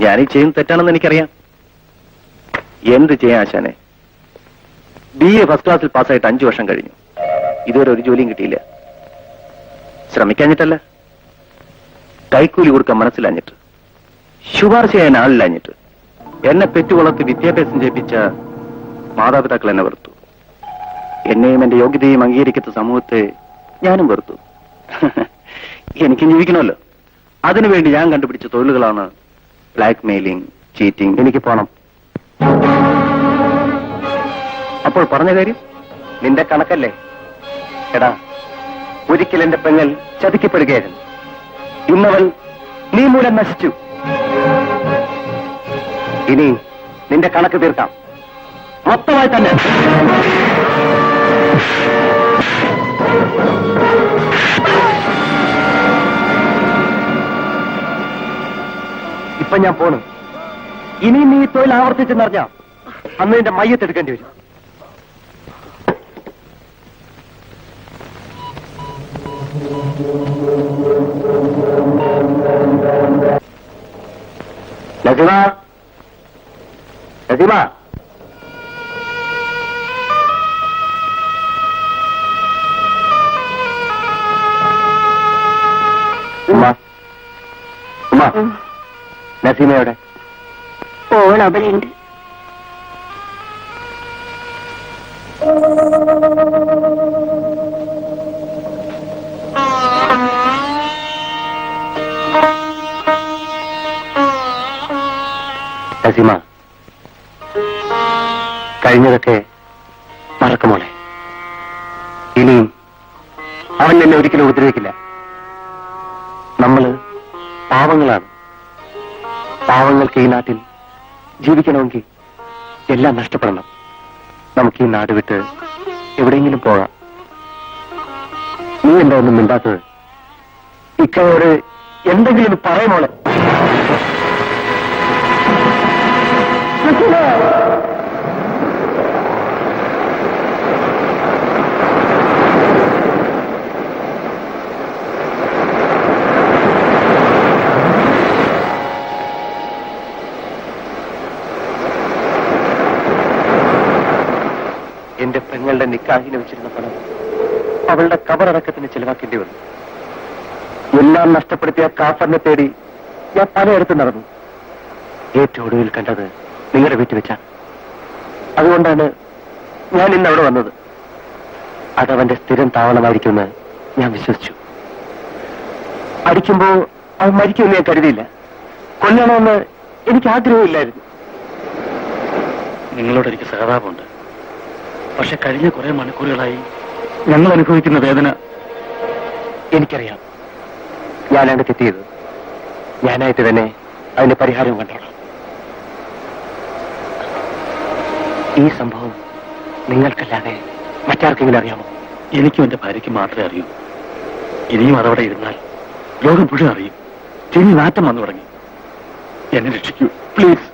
ഞാനീ ചെയ്യുന്നത് തെറ്റാണെന്ന് എനിക്കറിയാം. എന്ത് ചെയ്യാൻ ആശാനെ? BA ഫസ്റ്റ് ക്ലാസ്സിൽ പാസ്സായിട്ട് 5 വർഷം കഴിഞ്ഞു. ഇതുവരെ ഒരു ജോലിയും കിട്ടിയില്ല. ശ്രമിക്കാഞ്ഞിട്ടല്ല, കൈക്കൂലി കൊടുക്കാൻ മനസ്സിലാഞ്ഞിട്ട്, ശുപാർശ ചെയ്യാൻ ആളില്ലാഞ്ഞിട്ട്. എന്നെ പെറ്റുവളർത്തി വിദ്യാഭ്യാസം ചെയ്യിപ്പിച്ച മാതാപിതാക്കൾ എന്നെ വെറുത്തു. എന്നെയും എന്റെ യോഗ്യതയും അംഗീകരിക്കുന്ന സമൂഹത്തെ ഞാനും വെറുത്തു. എനിക്ക് ജീവിക്കണമല്ലോ. അതിനുവേണ്ടി ഞാൻ കണ്ടുപിടിച്ച തൊഴിലുകളാണ് ബ്ലാക്ക് മെയിലിംഗ്, ചീറ്റിംഗ്. എനിക്ക് പോണം. അപ്പോൾ പറഞ്ഞ കാര്യം നിന്റെ കണക്കല്ലേ? എടാ, ഒരിക്കൽ എന്റെ പെങ്ങൾ ചതിക്കപ്പെടുകയായിരുന്നു. ഇന്നവൾ നീ മൂലം നശിച്ചു. ഇനി നിന്റെ കണക്ക് തീർക്കാം, മൊത്തമായി തന്നെ. ഇപ്പൊ ഞാൻ പോണു. ഇനി നീ തൊഴിൽ ആവർത്തിച്ചെന്നറിഞ്ഞ അന്ന് നിന്റെ മയ്യത്തെടുക്കേണ്ടി വരും. നസീമ, നസീമ, ഉമ്മ, ഉമ്മ, നസീമയുടെ ഓൾ അവിടെയുണ്ട്. നസീമ, കഴിഞ്ഞതൊക്കെ മറക്കുമോളെ. ഇനിയും അവൻ എന്നെ ഒരിക്കലും ഉപദ്രവിക്കില്ല. നമ്മള് പാവങ്ങളാണ്. പാവങ്ങൾക്ക് ഈ നാട്ടിൽ ജീവിക്കണമെങ്കിൽ എല്ലാം നഷ്ടപ്പെടണം. നമുക്ക് ഈ നാട് വിട്ട് എവിടെയെങ്കിലും പോകാം. നീ എന്താ ഒന്നും മിണ്ടാത്തത്? ഇക്കയോട് എന്തെങ്കിലും പറയുമോളെ. എന്റെ പെങ്ങളുടെ നിക്കാഹിന് വെച്ചിരുന്ന പണം അവളുടെ കബറടക്കത്തിന് ചെലവാക്കേണ്ടി വന്നു. എല്ലാം നഷ്ടപ്പെടുത്തിയ കാഫറിനെ തേടി ഞാൻ പലയിടത്തും നടന്നു. ഏറ്റവും ഒടുവിൽ കണ്ടത് നിങ്ങളുടെ വീട്ടിൽ വെച്ച. അതുകൊണ്ടാണ് ഞാൻ ഇന്ന് അവിടെ വന്നത്. അതവന്റെ സ്ഥിരം താവളമായിരിക്കുമെന്ന് ഞാൻ വിശ്വസിച്ചു. അടിക്കുമ്പോ അവൻ മരിക്കുമെന്ന് ഞാൻ കരുതിയില്ല. കൊല്ലണമെന്ന് എനിക്ക് ആഗ്രഹമില്ലായിരുന്നു. നിങ്ങളോട് എനിക്ക് സഹതാപമുണ്ട്. പക്ഷെ കഴിഞ്ഞ കുറെ മണിക്കൂറുകളായി ഞങ്ങൾ അനുഭവിക്കുന്ന വേദന എനിക്കറിയാം. ഞാനാണ് തെറ്റിയത്. ഞാനായിട്ട് തന്നെ അതിന്റെ പരിഹാരവും കണ്ടോളാം. ഈ സംഭവം നിങ്ങൾക്കല്ലാതെ മറ്റാർക്കെങ്കിലും അറിയാമോ? എനിക്കും എന്റെ ഭാര്യയ്ക്ക് മാത്രമേ അറിയൂ. ഇനിയും അതവിടെ ഇരുന്നാൽ ലോകം മുഴുവൻ അറിയും. ചെവി നാറ്റം വന്നു തുടങ്ങി. എന്നെ രക്ഷിക്കൂ പ്ലീസ്.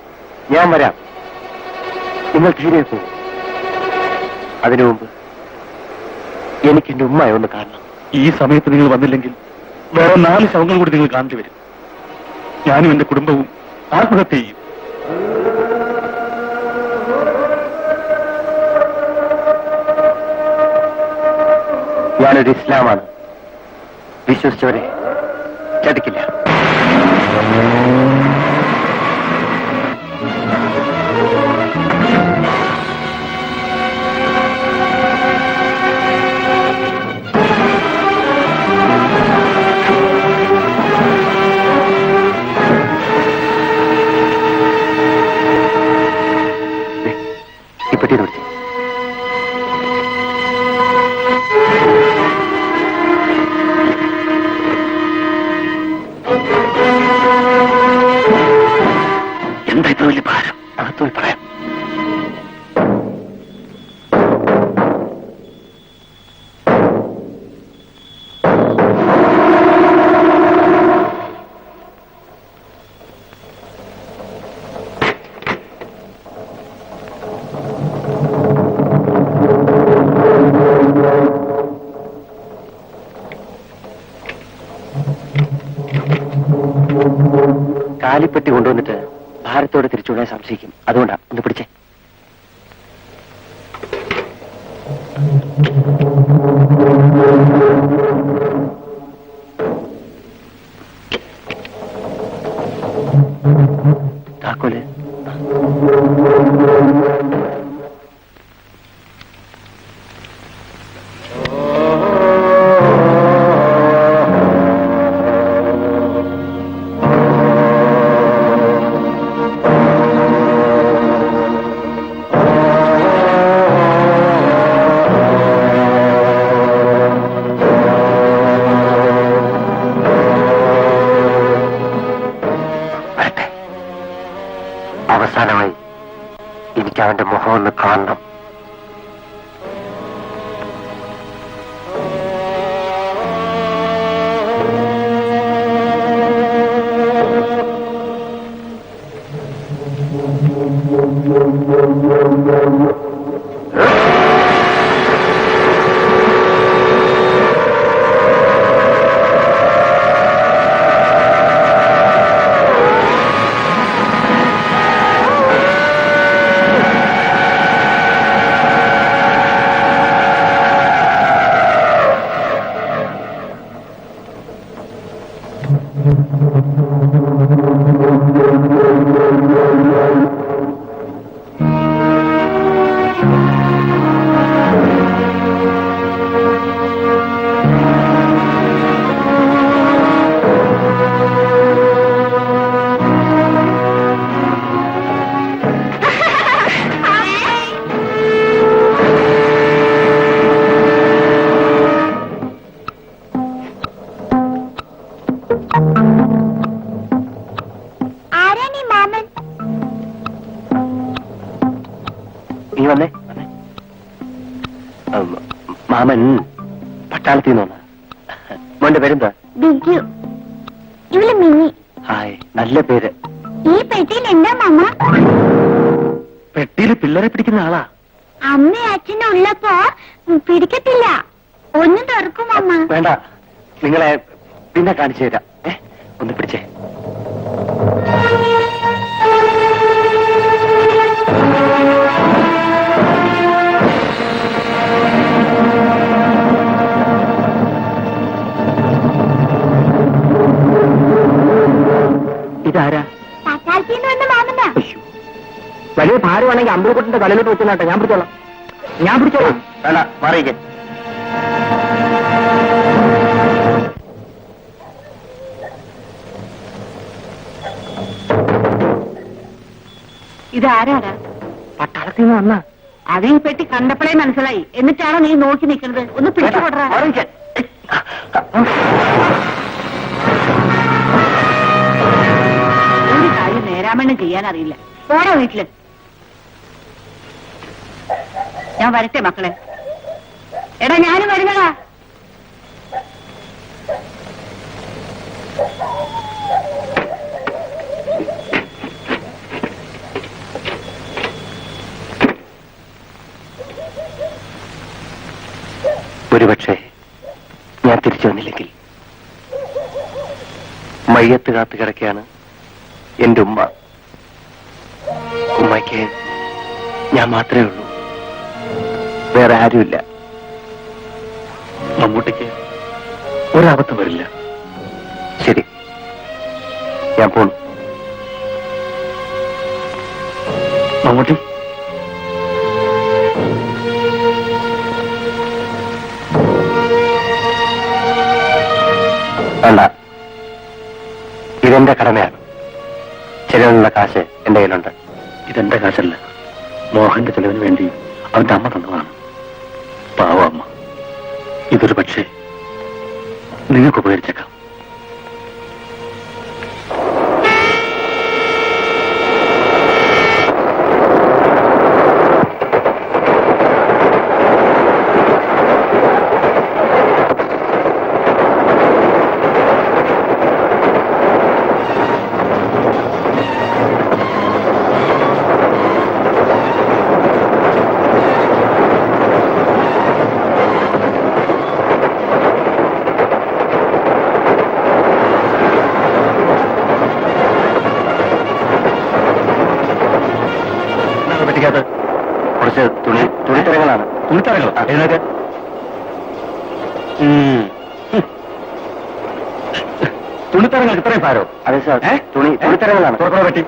ഞാൻ വരാം. നിങ്ങൾ തീരെ പോകും. അതിനു മുമ്പ് എനിക്ക് എന്റെ ഉമ്മയെ ഒന്ന് കാണണം. ഈ സമയത്ത് നിങ്ങൾ വന്നില്ലെങ്കിൽ വേറെ 4 ശവങ്ങൾ കൂടി നിങ്ങൾ കാണേണ്ടി വരും. ഞാനും എന്റെ കുടുംബവും ആത്മഹത്യ ചെയ്യും. ഞാനൊരു ഇസ്ലാമാണ്. വിശ്വസിച്ചവരെ ചതിക്കില്ല. ഇപ്പറ്റി നിർത്തി. എന്താ ഇത്ര വലിയ ഭാരം? അകത്തോയി പറയാം. താലിപ്പെട്ടി കൊണ്ടുവന്നിട്ട് ഭാരത്തോടെ തിരിച്ചുവിടാൻ സംശയിക്കും. അതുകൊണ്ടാ ഒന്ന് പിടിച്ചേ. താക്കോല്. അവസാനമായി എനിക്ക് അവന്റെ മുഖം ഒന്ന് കാണണം. നീ വന്നേ. മാമൻ പട്ടാളത്തിൽ നിന്ന് വന്ന. മോന്റെ പേരെന്താ? ബിജു. ഇവള് മിനി. ഹായ്, നല്ല പേര്. ഈ പെട്ടിയിൽ എന്താ മാമ? പെട്ടിയിൽ പിള്ളേരെ പിടിക്കുന്ന ആളാ. അമ്മ അച്ഛനും ഉള്ളപ്പോ പിടിക്കത്തില്ല. ഒന്ന് തുറക്കും അമ്മ. വേണ്ട, നിങ്ങളെ പിന്നെ കാണിച്ചു തരാം. ഒന്ന് പിടിച്ചേ. ഇതാരാ? പട്ടാളത്തിൽ നിന്ന് വന്ന മാമനാ. വലിയ ഭാരമാണെങ്കിൽ അമ്പലക്കുട്ടിന്റെ തലയിലോട്ട് വെച്ചാട്ടെ. ഞാൻ പിടിച്ചോളാം. വേണ്ട, മാറിയിക്കേ. ഇതാരാടാ? പട്ടാളത്തിൽ നിന്ന് വന്ന. അത് ഈ പെട്ടി കണ്ടപ്പോഴേ മനസ്സിലായി. എന്നിട്ടാണോ നീ നോക്കി നിൽക്കുന്നത്? ഒന്ന് പിടിച്ചുകൊടറാ. ഒരു കാര്യം നേരാമണ്ണം ചെയ്യാൻ അറിയില്ല. പോരാ വീട്ടില്. ഞാൻ വരട്ടെ മക്കളെ. എടാ ഞാനും വരുന്നടാ. ഒരുപക്ഷെ ഞാൻ തിരിച്ചു വന്നില്ലെങ്കിൽ മയ്യത്ത് കാത്തു കിടക്കുകയാണ് എന്റെ ഉമ്മ. ഉമ്മയ്ക്ക് ഞാൻ മാത്രമേ ഉള്ളൂ, വേറെ ആരുമില്ല. മമ്മൂട്ടിക്ക് ഒരബദ്ധം വരില്ല. ശരി, ഞാൻ പോണു. മമ്മൂട്ടി, വേണ്ട, ഇതെന്റെ കടമയാണ്. ചെലവിനുള്ള കാശ് എന്റെ കയ്യിലുണ്ട്. ഇതെന്റെ കാശല്ല, മോഹന്റെ ചെലവിന് വേണ്ടി അവന്റെ അമ്മ തന്നതാണ്. പാവ അമ്മ. ഇതൊരു പക്ഷേ നിങ്ങൾക്ക് ഉപകരിച്ചേക്കാം. പെട്ടിക്കകത്ത് കുറച്ച് തുണിത്തരങ്ങളാണ്. തുണിത്തരങ്ങൾ എഴുന്നേറ്റ്. തുണിത്തരങ്ങൾ ഇത്രയും ഭാരോ? അതെ സാർ, ഏ? തുണിത്തരങ്ങളാണ്. തുറക്കണ പെട്ടി.